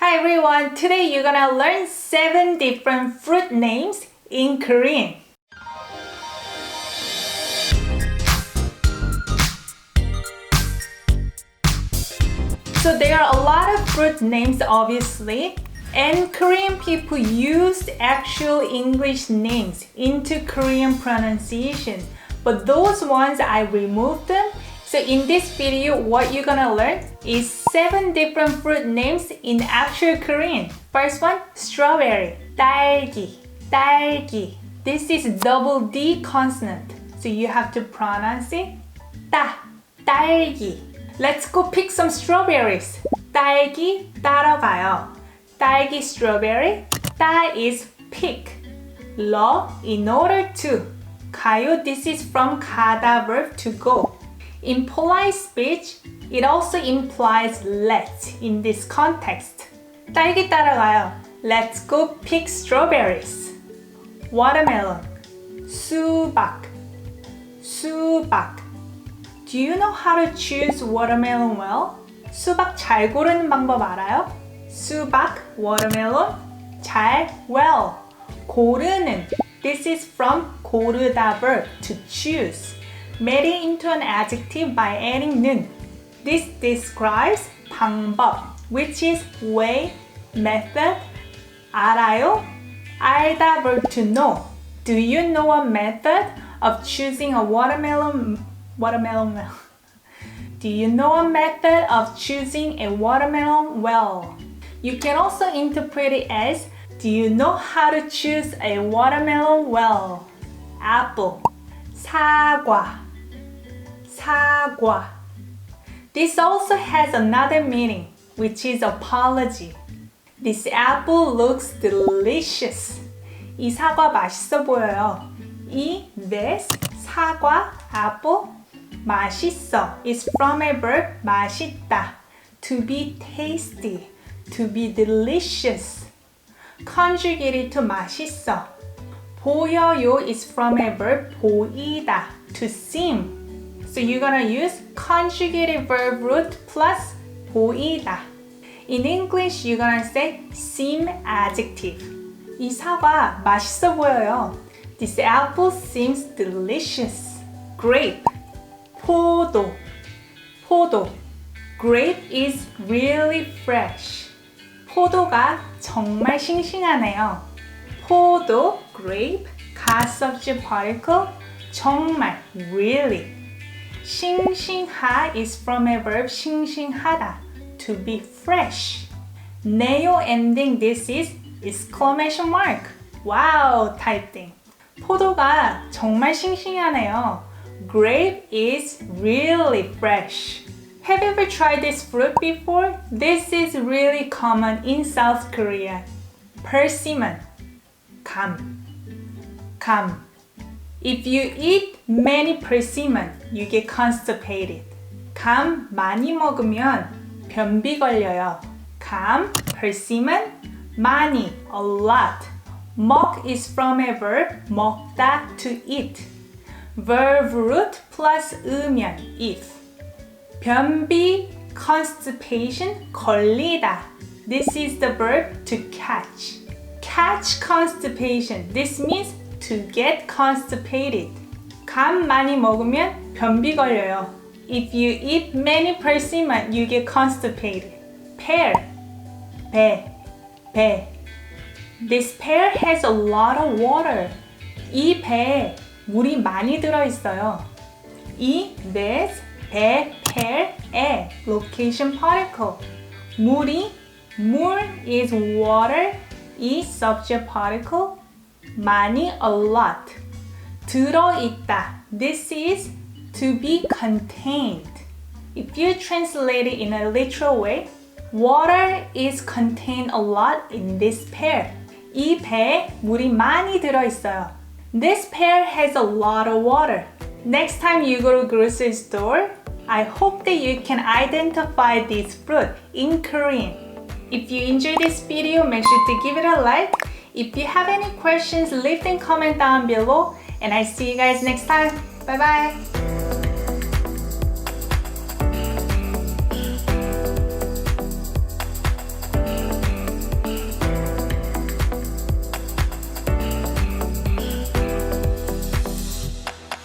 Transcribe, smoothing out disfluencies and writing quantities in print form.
Hi everyone, today you're gonna learn 7 different fruit names in Korean. So there are a lot of fruit names obviously, and Korean people used actual English names into Korean pronunciation, but those ones I removed them. So in this video, what you're gonna learn is 7 different fruit names in actual Korean. First one, strawberry, 딸기, 딸기. This is double D consonant, so you have to pronounce it 딸기. Let's go pick some strawberries. 딸기 따러 가요. 딸기 strawberry. 따 is pick. 러 in order to. 가요, this is from 가다 verb to go. In polite speech, it also implies let's in this context. 딸기 따라가요. Let's go pick strawberries. Watermelon. 수박. 수박. Do you know how to choose watermelon well? 수박 잘 고르는 방법 알아요? 수박, watermelon, 잘, well. 고르는. This is from 고르다 verb, to choose. Made it into an adjective by adding 는. This describes 방법, which is way, method. 알아요? 알다 verb to know. Do you know a method of choosing a watermelon? Do you know a method of choosing a watermelon well? You can also interpret it as, do you know how to choose a watermelon well? Apple. 사과. 사과. This also has another meaning, which is apology. This apple looks delicious. 이 사과 맛있어 보여요. this 사과, apple, 맛있어 is from a verb 맛있다, to be tasty, to be delicious. Conjugated to 맛있어. 보여요 is from a verb 보이다, to seem. So you're gonna use conjugated verb root plus 보이다. In English, you're gonna say seem adjective. 이 사과 맛있어 보여요. This apple seems delicious. Grape. 포도. 포도. Grape is really fresh. 포도가 정말 싱싱하네요. 포도, grape, 가 subject particle, 정말, really. 싱싱하 is from a verb 싱싱하다, to be fresh. 네요 ending, this is exclamation mark. Wow, type thing. 포도가 정말 싱싱하네요. Grape is really fresh. Have you ever tried this fruit before? This is really common in South Korea. Persimmon. 감. 감. If you eat many persimmon, you get constipated. 감 많이 먹으면 변비 걸려요. 감, persimmon, 많이, a lot. 먹 is from a verb 먹다, to eat. Verb root plus 으면, if. 변비, constipation, 걸리다. This is the verb to catch. Catch constipation. This means to get constipated. 감 많이 먹으면 변비 걸려요. If you eat many persimmon, you get constipated. Pear. 배. This pear has a lot of water. 이 배에 물이 많이 들어있어요. this, 배, pear에 location particle. 물 is water, 이 subject particle. 많이, a lot. 들어있다. This is to be contained. If you translate it in a literal way, water is contained a lot in this pear. 이 배에 물이 많이 들어있어요. This pear has a lot of water. Next time you go to grocery store, I hope that you can identify this fruit in Korean. If you enjoyed this video, make sure to give it a like. If you have any questions, leave them comment down below, and I see you guys next time. Bye bye.